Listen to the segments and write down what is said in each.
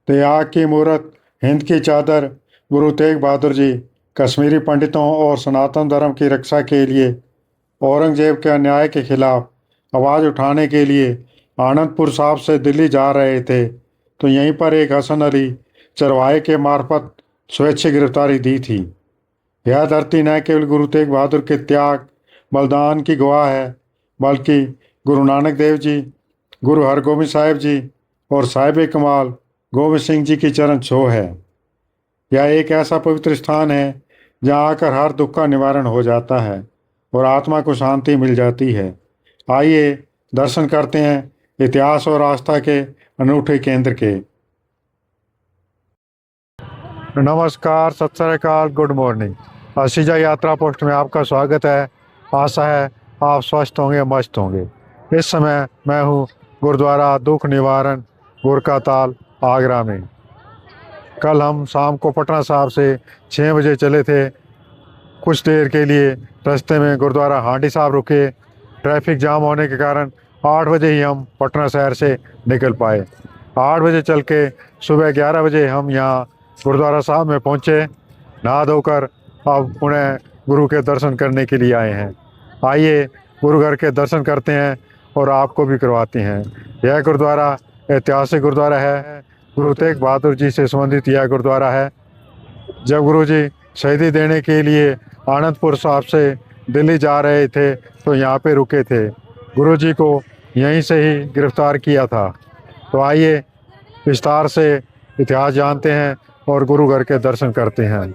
त्याग की मूरत, हिंद की चादर। गुरु तेग बहादुर जी कश्मीरी पंडितों और सनातन धर्म की रक्षा के लिए औरंगजेब के अन्याय के खिलाफ आवाज़ उठाने के लिए आनंदपुर साहब से दिल्ली जा रहे थे, तो यहीं पर एक हसन अली चरवाहे के मार्फत स्वैच्छिक गिरफ्तारी दी थी। यह धरती न केवल गुरु तेग बहादुर के त्याग बलिदान की गवाह है, बल्कि गुरु नानक देव जी, गुरु हरगोबिंद साहिब जी और साहिब कमाल गोविंद सिंह जी की चरण छो है। यह एक ऐसा पवित्र स्थान है जहाँ आकर हर दुख का निवारण हो जाता है और आत्मा को शांति मिल जाती है। आइए दर्शन करते हैं इतिहास और आस्था के अनूठे केंद्र के। नमस्कार, सत श्री अकाल, गुड मॉर्निंग। अशीजा यात्रा पोस्ट में आपका स्वागत है। आशा है आप स्वस्थ होंगे, मस्त होंगे। इस समय मैं हूँ गुरुद्वारा दुख निवारण गुर ताल आगरा में। कल हम शाम को पटना साहब से 6 बजे चले थे। कुछ देर के लिए रास्ते में गुरुद्वारा हांडी साहब रुके। ट्रैफिक जाम होने के कारण 8 बजे ही हम पटना शहर से निकल पाए। 8 बजे चल के सुबह 11 बजे हम यहाँ गुरुद्वारा साहब में पहुँचे। नहा धोकर अब पुनः गुरु के दर्शन करने के लिए आए हैं। आइए गुरु घर के दर्शन करते हैं और आपको भी करवाते हैं। यह गुरुद्वारा ऐतिहासिक गुरुद्वारा है। गुरु तेग बहादुर जी से संबंधित यह गुरुद्वारा है। जब गुरु जी शहीदी देने के लिए आनंदपुर साहब से दिल्ली जा रहे थे तो यहाँ पे रुके थे। गुरु जी को यहीं से ही गिरफ्तार किया था। तो आइए विस्तार से इतिहास जानते हैं और गुरु घर के दर्शन करते हैं।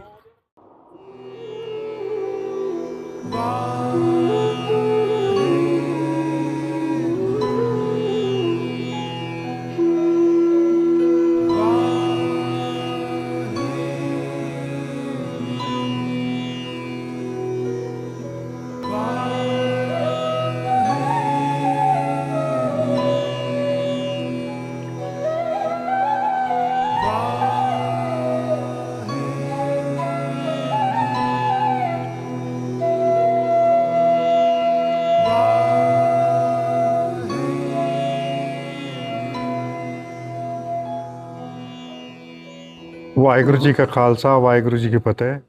वाहिगुरु जी का खालसा, वाहिगुरु जी की फतेह।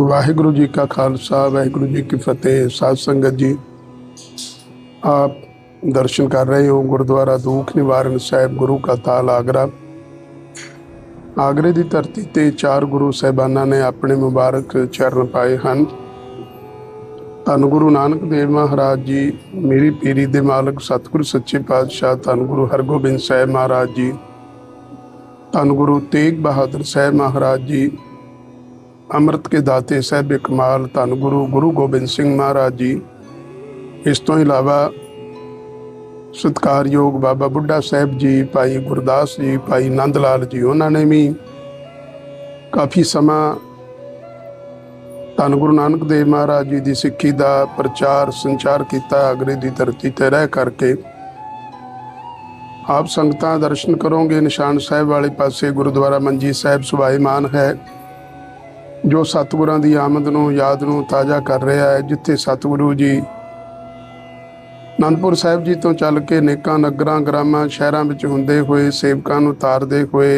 वाहिगुरु जी का खालसा, वाहिगुरु जी की फतेह। साध संगत जी, आप दर्शन कर रहे हो गुरुद्वारा दुख निवारण ਸਾਹਿਬ ਗੁਰੂ का ताल आगरा। आगरे की धरती ते 4 गुरु ਸਾਹਿਬਾਨਾਂ ने अपने मुबारक चरण पाए हैं। धन गुरु नानक देव महाराज जी, मेरी पीरी दे मालक सतगुरु सच्चे पातशाह धन गुरु हरगोबिंद साहिब महाराज जी, धन गुरु तेग बहादुर साहिब महाराज जी, अमृत के दाते साहिब कमाल धन गुरु गुरु गोबिंद सिंह महाराज जी। इस तो इलावा सत्कारयोग बाबा बुढ़ा साहिब जी, भाई गुरदास जी, भाई नंद लाल जी, उन्होंने भी काफ़ी समा धन गुरु नानक देव महाराज जी की सिक्खी का प्रचार संचार किया। आगरे की धरती ते रह करके आप संगतां दर्शन करोगे। निशान साहिब वाले पासे गुरुद्वारा मंजी साहिब सुभाईमान है, जो सतगुरां दी आमद नूं याद नूं ताज़ा कर रहा है। जिथे सतगुरु जी आनंदपुर साहिब जी तो चल के नेकां नगरां ग्रामां शहरां विच हुंदे होए सेवकां नूं तारदे होए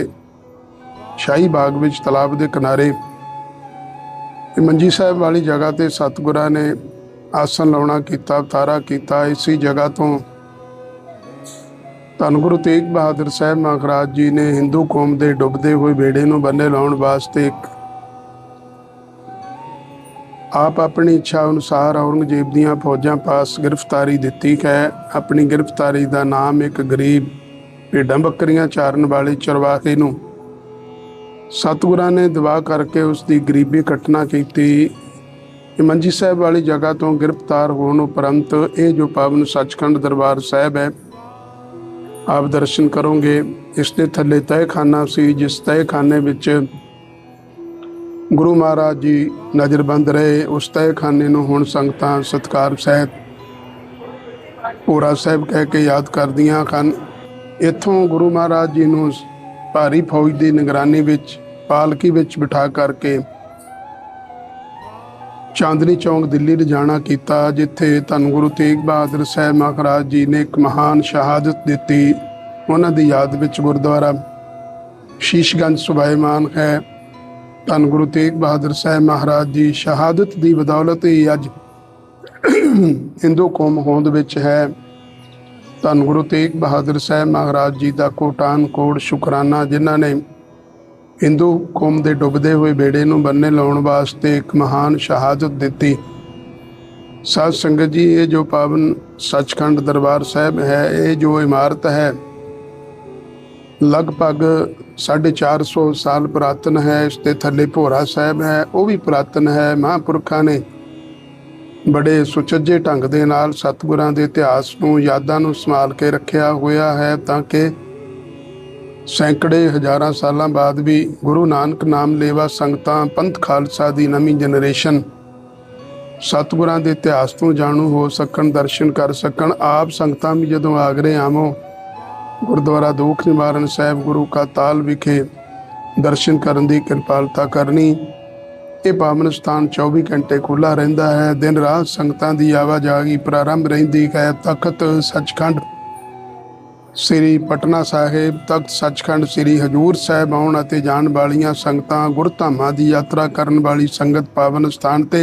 शाही बाग विच तलाब दे किनारे मंजी साहिब वाली जगह ते सतगुरां ने आसन लाउणा कीता, अवतारा कीता। इसी जगह तो धन गुरु तेग बहादुर साहिब महाराज जी ने हिंदू कौम के डुबते हुए बेड़े नूं बन्ने लाउण वास्ते आप अपनी इच्छा अनुसार औरंगजेब दीआं फौजां पास गिरफ्तारी दिती है। अपनी गिरफ्तारी का नाम एक गरीब भेडां बकरियां चारन वाले चरवाहे नूं सतगुरां ने दबा करके उसकी गरीबी कटना की। मंजी साहिब वाली जगह तो गिरफ्तार होने उपरंत ये जो पावन सचखंड दरबार साहिब है आप दर्शन करोगे। इसके थले तहखाना सी, जिस तहखाने विच गुरु महाराज जी नज़रबंद रहे। उस तहखाने नूं हुण संगतां सत्कार सहित भोरा साहिब कह के याद करदियां हन। इत्थों गुरु महाराज जी नूं भारी फौज की निगरानी विच पालकी विच बिठा करके चांदनी चौक दिल्ली रजाना किया, जिथे धन गुरु तेग बहादुर साहिब महाराज जी ने एक महान शहादत दी। उन्हां दी याद विच गुरुद्वारा शीशगंज सुभाईमान है। धन गुरु तेग बहादुर साहब महाराज जी शहादत की बदौलत ही अज हिंदू कौम होंद विच है। धन गुरु तेग बहादुर साहब महाराज जी का कोटान कोट शुकराना, जिन्हों ने हिंदू कौम के डुबदे हुए बेड़े नूं बन्ने लाउण वास्ते एक महान शहादत दी। साध संगत जी, ये जो पावन सचखंड दरबार साहब है, ये जो इमारत है लगभग 450 साल पुरातन है। इसके थले भोरा साहब है, वो भी पुरातन है। महापुरखा ने बड़े सुचੱਜੇ ढंग ਦੇ ਨਾਲ सतगुरां ਦੇ इतिहास ਨੂੰ यादां ਨੂੰ संभाल के रखा होया है, ताकि सैकड़े हज़ारां सालां बाद भी गुरु नानक नाम लेवा संगतां पंथ खालसा की नवीं जनरेशन सतगुरां ਦੇ इतिहास ਤੋਂ ਜਾਣੂ ਹੋ ਸਕਣ, दर्शन कर सकਣ। आप संगतां भी जदों आगरे आवो गुरुद्वारा दुख निवारण साहब गुरु का ताल विखे दर्शन करने की किरपालता करनी। ये पावन स्थान 24 घंटे खुला रहिंदा है। दिन रात संगतां दी आवाजाही प्रारंभ रहिंदी है। तख्त सचखंड श्री पटना साहिब, तख्त सचखंड श्री हजूर साहब आउण अते जाण वालियां संगतां, गुरधामां दी यात्रा करन वाली संगत पावन स्थान ते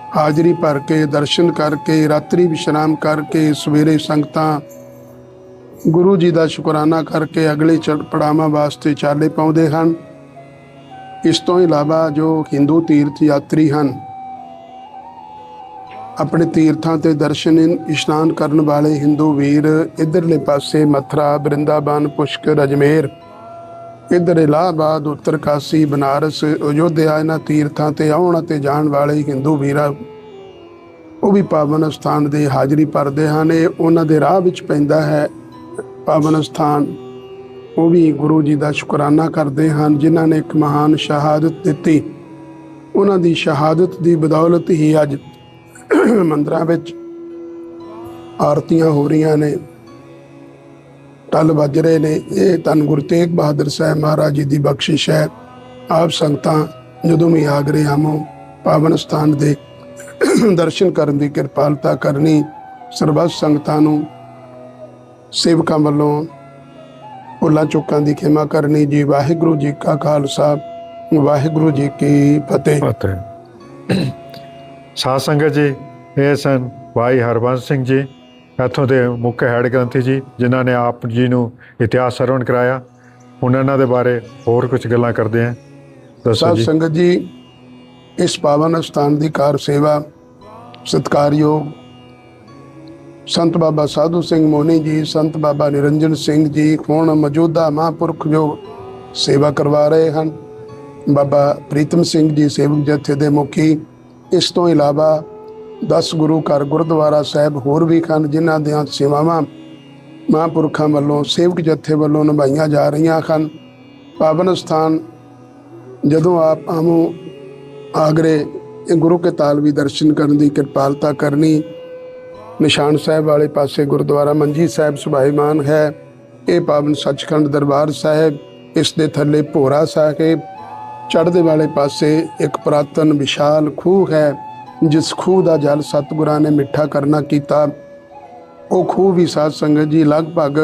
हाजरी भर के दर्शन करके रात्रि विश्राम करके सवेरे संगतां गुरु जी का शुकराना करके अगले पड़ावां वास्ते चाले पाउंदे हन। इस तो इलावा जो हिंदू तीर्थ यात्री हैं, अपने तीर्थां ते दर्शन इशनान करने वाले हिंदू वीर इधरले पासे मथुरा, वृंदावन, पुष्कर, अजमेर, इधर इलाहाबाद, उत्तरकाशी, बनारस, अयोध्या, इन्हां तीर्थां ते आउण ते जाण वाले हिंदू वीर वो भी पावन स्थान दे हाजरी भरदे हन। ये उन्हां दे राह विच पैंदा है पावन स्थान। वो भी गुरु जी का शुकराना करते हैं, जिन्होंने एक महान शहादत दी। उन्होंने शहादत की बदौलत ही अज मंदिरां विच आरतियां हो रही ने, टल बज रहे ने। ये धन गुरु तेग बहादुर साहब महाराज जी की बख्शिश है। आप संगतां जदों भी आगरे आवो पावन स्थान दे दर्शन करने की किरपालता करनी। सरबत संगतां नूं सेवकां वालों भुलां चुकां की खिमा करनी जी। वाहिगुरू जी का खालसा, वाहिगुरू जी की फतेह। साध संगत जी, ये सन भाई हरबंस सिंह जी, ਇੱਥੋਂ ਦੇ ਮੁੱਖ ਹੈਡ ਗ੍ਰੰਥੀ ਜੀ, ਜਿਨ੍ਹਾਂ ਨੇ ਆਪ ਜੀ ਨੂੰ ਇਤਿਹਾਸ ਸਰਵਣ ਕਰਾਇਆ। ਹੁਣ ਇਹਨਾਂ ਦੇ ਬਾਰੇ ਹੋਰ ਕੁਝ ਗੱਲਾਂ ਕਰਦੇ ਹਾਂ। ਦੱਸੋ साध ਜੀ। संगत जी, इस पावन स्थान की कार सेवा सत्कारयोग संत बाबा साधु सिंह मोनी जी, संत बाबा निरंजन सिंह जी हुण मौजूदा महापुरख जो सेवा करवा रहे हैं। बाबा प्रीतम सिंह जी सेवक जथे दे मुखी। इस तो इलावा 10 गुरु घर गुरुद्वारा साहब होर भी हैं, जिन्हां दियां सेवावां महापुरखां वालों सेवक जथे वालों निभाईयां जा रही हैं। पावन स्थान जदों आप आवो आगरे गुरु के तालवी दर्शन करने की किरपालता करनी। निशान साहब वाले पासे गुरुद्वारा मंजी साहब सुभाईमान है। ये पावन सचखंड दरबार साहब, इस दे थले भोरा साहिब, चढ़दे वाले पासे एक पुरातन विशाल खूह है, जिस खूह का जल सतगुरां ने मिठा करना किया। वो खूह भी साध संगत जी लगभग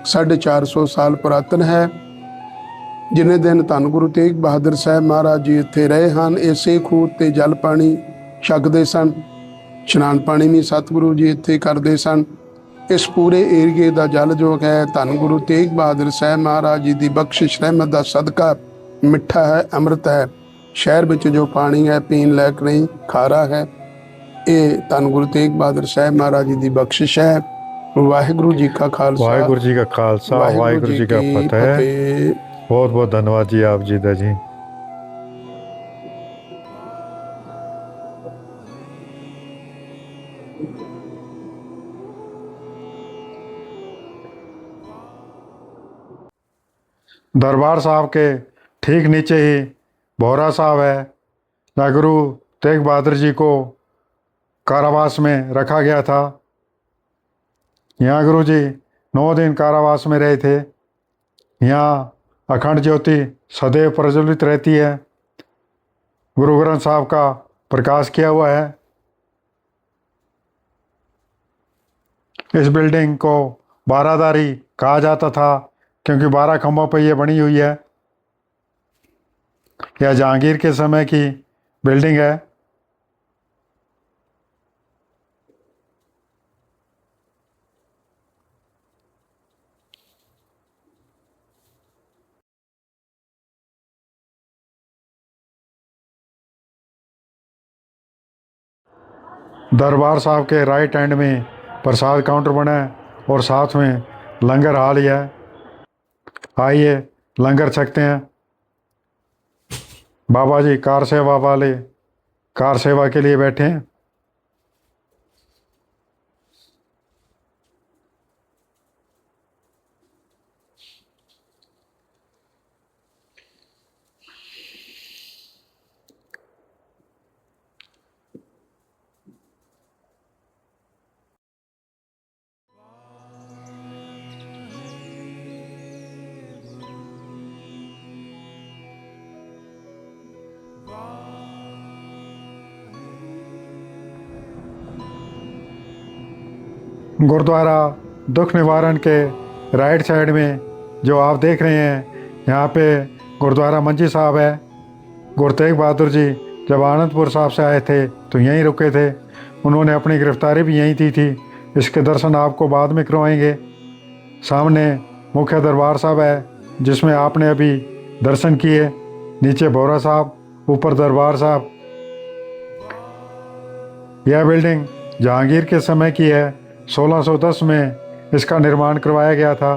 450 साल पुरातन है। जिन्हें दिन धन गुरु तेग बहादुर साहब महाराज जी इत्थे रहे हैं, इसे खूह ते जल पानी छकते सन। इशनान पानी भी सतगुरु जी इत्थे करते सन। इस पूरे एरिए का जल जो है धन गुरु तेग बहादुर साहब महाराज जी की बख्शिश रहमत का सदका मिठा है, अमृत है। शहर में जो पानी है पीन लायक नहीं, खारा है। ये धन गुरु तेग बहादुर साहब महाराज जी की बख्शिश है। वाहिगुरू जी का खालसा, वाहिगुरू जी का खालसा, वाहिगुरू जी का फतेह। बहुत बहुत धन्यवाद जी आप जी का जी। दरबार साहब के ठीक नीचे ही भोरा साहब है। जहाँ गुरु तेग बहादुर जी को कारावास में रखा गया था। यहाँ गुरु जी 9 दिन कारावास में रहे थे। यहाँ अखंड ज्योति सदैव प्रज्वलित रहती है। गुरु ग्रंथ साहब का प्रकाश किया हुआ है। इस बिल्डिंग को बारादारी कहा जाता था। क्योंकि 12 खंभों पर यह बनी हुई है। यह जहांगीर के समय की बिल्डिंग है। दरबार साहब के राइट हैंड में प्रसाद काउंटर बना है और साथ में लंगर हाल ही है। आइए लंगर छकते हैं। बाबा जी कार सेवा वाले कार सेवा के लिए बैठे हैं। गुरुद्वारा दुख निवारण के राइट साइड में जो आप देख रहे हैं, यहाँ पे गुरुद्वारा मंजी साहब है। गुरु तेग बहादुर जी जब आनंदपुर साहब से आए थे तो यहीं रुके थे। उन्होंने अपनी गिरफ्तारी भी यहीं दी थी। इसके दर्शन आपको बाद में करवाएंगे। सामने मुख्य दरबार साहब है जिसमें आपने अभी दर्शन किए। नीचे भोरा साहब, ऊपर दरबार साहब। यह बिल्डिंग जहांगीर के समय की है। 1610 में इसका निर्माण करवाया गया था।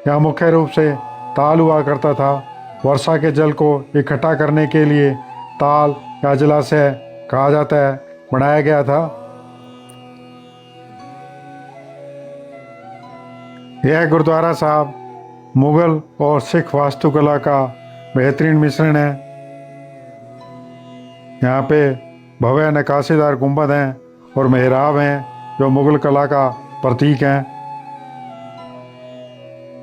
यहाँ मुख्य रूप से ताल हुआ करता था। वर्षा के जल को इकट्ठा करने के लिए ताल या जलाशय कहा जाता है बनाया गया था। यह गुरुद्वारा साहब मुगल और सिख वास्तुकला का बेहतरीन मिश्रण है। यहाँ पे भव्य नक्काशीदार गुंबद हैं और मेहराब हैं जो मुगल कला का प्रतीक हैं।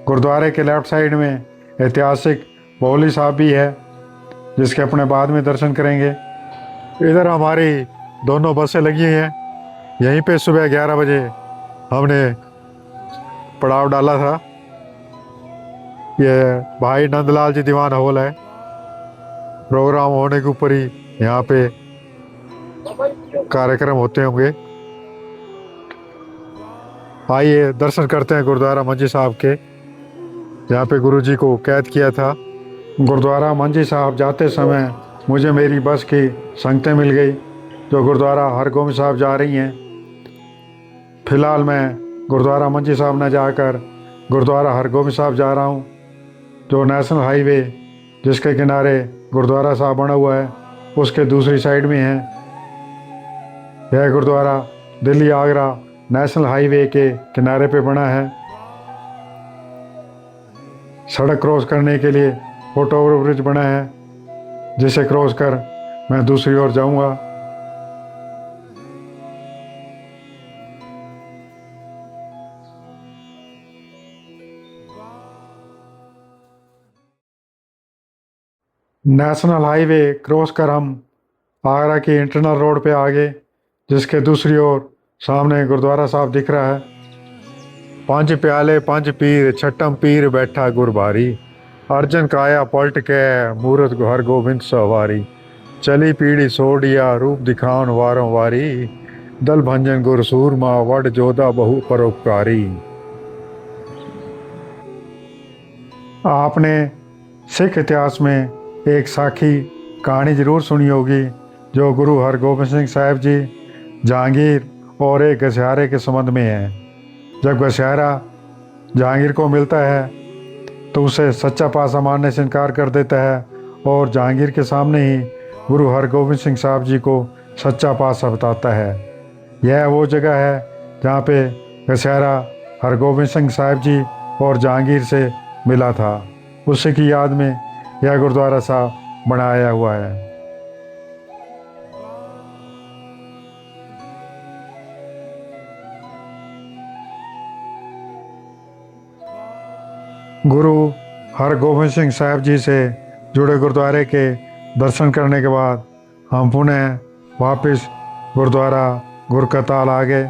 गुरुद्वारे के लेफ्ट साइड में ऐतिहासिक बोहली साहब भी है जिसके अपने बाद में दर्शन करेंगे। इधर हमारी दोनों बसें लगी हैं। यहीं पे सुबह 11 बजे हमने पड़ाव डाला था। यह भाई नंदलाल जी दीवान हॉल है। प्रोग्राम होने के ऊपर ही यहाँ पे कार्यक्रम होते होंगे। आइए दर्शन करते हैं गुरुद्वारा मंजी साहब के, जहाँ पे गुरु जी को कैद किया था। गुरुद्वारा मंजी साहब जाते समय मुझे मेरी बस की संगतें मिल गई जो गुरुद्वारा हरगोबिंद साहब जा रही हैं। फिलहाल मैं गुरुद्वारा मंजी साहब न जाकर गुरुद्वारा हरगोबिंद साहब जा रहा हूँ, जो नेशनल हाईवे जिसके किनारे गुरुद्वारा साहब बना हुआ है उसके दूसरी साइड में है। यह गुरुद्वारा दिल्ली आगरा नेशनल हाईवे के किनारे पे बना है। सड़क क्रॉस करने के लिए फुट ओवर ब्रिज बना है जिसे क्रॉस कर मैं दूसरी ओर जाऊंगा। नेशनल हाईवे क्रॉस कर हम आगरा की इंटरनल रोड पे आ गए, जिसके दूसरी ओर सामने गुरुद्वारा साहब दिख रहा है। 5 प्याले 5 पीर छठम पीर बैठा गुरबारी, अर्जन काया पलट के मूरत हर गोबिंद सवारी, चली पीढ़ी सोडिया रूप दिखावन वारों वारी, दल भंजन गुर सूरमा वड जोधा बहु परोपकारी। आपने सिख इतिहास में एक साखी कहानी जरूर सुनी होगी जो गुरु हरगोबिंद सिंह साहिब जी जहांगीर और एक घसियारे के संबंध में है। जब घसियारा जहांगीर को मिलता है तो उसे सच्चा पासा मानने से इनकार कर देता है और जहांगीर के सामने ही गुरु हरगोबिंद सिंह साहब जी को सच्चा पासा बताता है। यह वो जगह है जहाँ पे घसियारा हरगोबिंद सिंह साहब जी और जहांगीर से मिला था। उसी की याद में यह गुरुद्वारा साहब बनाया हुआ है। गुरु हरगोबिंद सिंह साहब जी से जुड़े गुरुद्वारे के दर्शन करने के बाद हम पुनः वापस गुरुद्वारा गुरकताल आ गए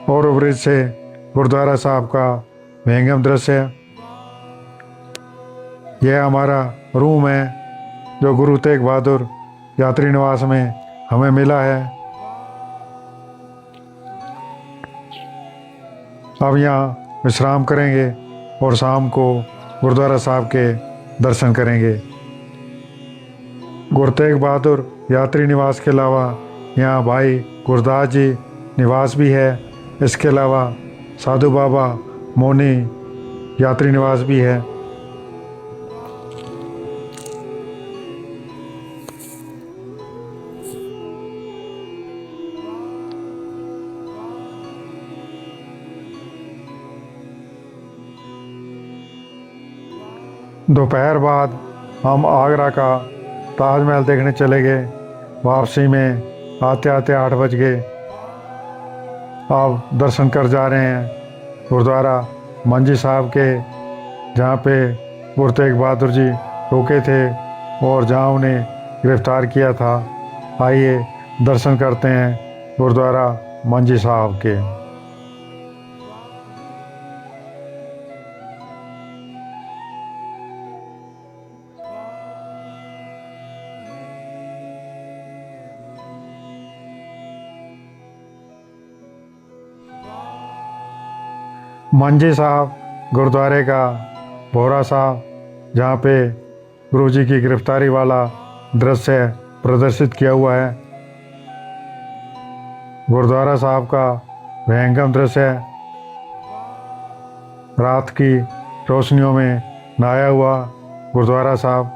और ब्रिज से गुरुद्वारा साहब का विहंगम दृश्य यह हमारा रूम है जो गुरु तेग बहादुर यात्री निवास में हमें मिला है। अब यहाँ विश्राम करेंगे और शाम को गुरुद्वारा साहब के दर्शन करेंगे। गुरु तेग बहादुर यात्री निवास के अलावा यहाँ भाई गुरदास जी निवास भी है। इसके अलावा साधु बाबा मौनी यात्री निवास भी है। दोपहर बाद हम आगरा का ताजमहल देखने चले गए। वापसी में आते आते 8 बज गए। अब दर्शन कर जा रहे हैं गुरुद्वारा मंजी साहब के, जहाँ पे गुरु तेग बहादुर जी रुके थे और जहाँ उन्हें गिरफ्तार किया था। आइए दर्शन करते हैं गुरुद्वारा मंजी साहब के। मंजी साहब गुरुद्वारे का बोहरा साहब, जहाँ पे गुरु जी की गिरफ्तारी वाला दृश्य प्रदर्शित किया हुआ है। गुरुद्वारा साहब का भयंकर दृश्य है। रात की रोशनियों में नहाया हुआ गुरुद्वारा साहब,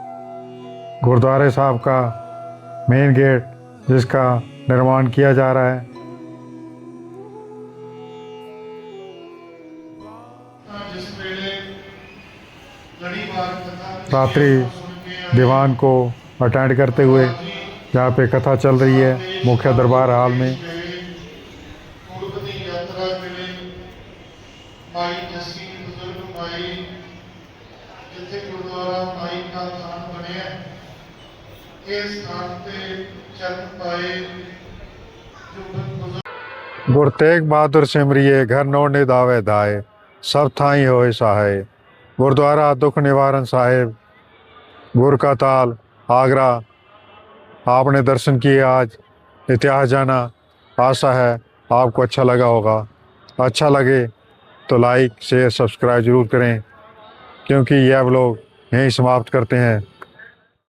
गुरुद्वारे साहब का मेन गेट जिसका निर्माण किया जा रहा है। रात्रि दीवान को अटेंड करते हुए जहाँ पे कथा चल रही है मुख्य दरबार हाल में। गुरु तेग बहादुर सिमरिए घर नोड़ने दावे धाए, सब थाई होए सहाय। गुरुद्वारा दुख निवारण साहिब, गुर का ताल, आगरा। आपने दर्शन किए, आज इतिहास जाना। आशा है आपको अच्छा लगा होगा। अच्छा लगे तो लाइक शेयर सब्सक्राइब ज़रूर करें, क्योंकि यह व्लॉग यहीं समाप्त करते हैं।